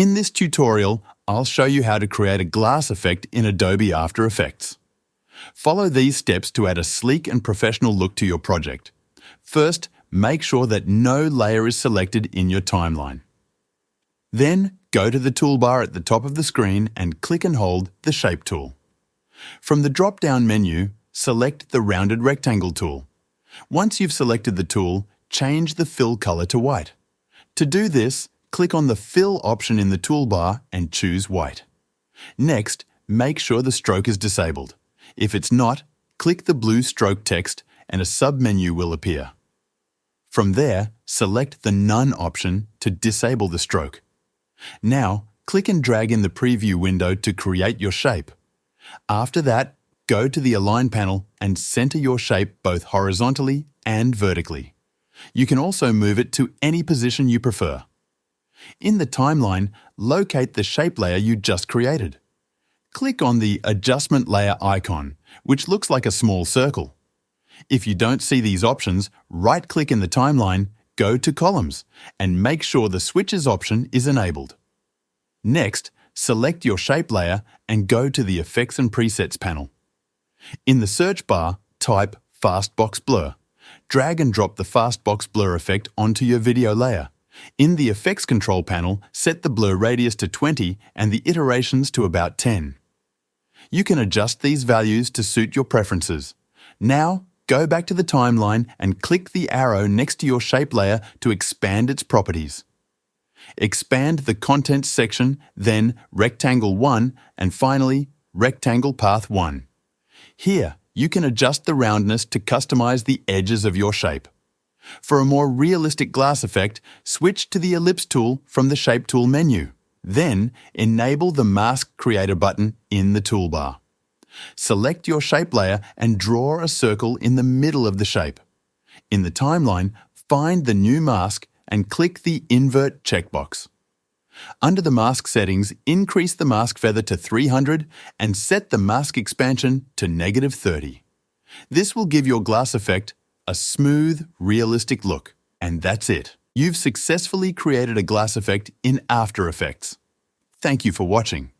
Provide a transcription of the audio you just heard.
In this tutorial, I'll show you how to create a glass effect in Adobe After Effects. Follow these steps to add a sleek and professional look to your project. First, make sure that no layer is selected in your timeline. Then, go to the toolbar at the top of the screen and click and hold the Shape tool. From the drop-down menu, select the Rounded Rectangle tool. Once you've selected the tool, change the fill color to white. To do this, click on the Fill option in the toolbar and choose white. Next, make sure the stroke is disabled. If it's not, click the blue stroke text and a submenu will appear. From there, select the None option to disable the stroke. Now, click and drag in the preview window to create your shape. After that, go to the Align panel and center your shape both horizontally and vertically. You can also move it to any position you prefer. In the timeline, locate the shape layer you just created. Click on the Adjustment Layer icon, which looks like a small circle. If you don't see these options, right-click in the timeline, go to Columns, and make sure the Switches option is enabled. Next, select your shape layer and go to the Effects and Presets panel. In the search bar, type Fastbox Blur. Drag and drop the Fastbox Blur effect onto your video layer. In the Effects Control panel, set the blur radius to 20 and the iterations to about 10. You can adjust these values to suit your preferences. Now, go back to the timeline and click the arrow next to your shape layer to expand its properties. Expand the Contents section, then Rectangle 1, and finally, Rectangle Path 1. Here, you can adjust the roundness to customize the edges of your shape. For a more realistic glass effect, switch to the Ellipse tool from the Shape tool menu. Then, enable the Mask Creator button in the toolbar. Select your shape layer and draw a circle in the middle of the shape. In the timeline, find the new mask and click the Invert checkbox. Under the mask settings, increase the mask feather to 300 and set the mask expansion to -30. This will give your glass effect a smooth, realistic look. And that's it. You've successfully created a glass effect in After Effects. Thank you for watching.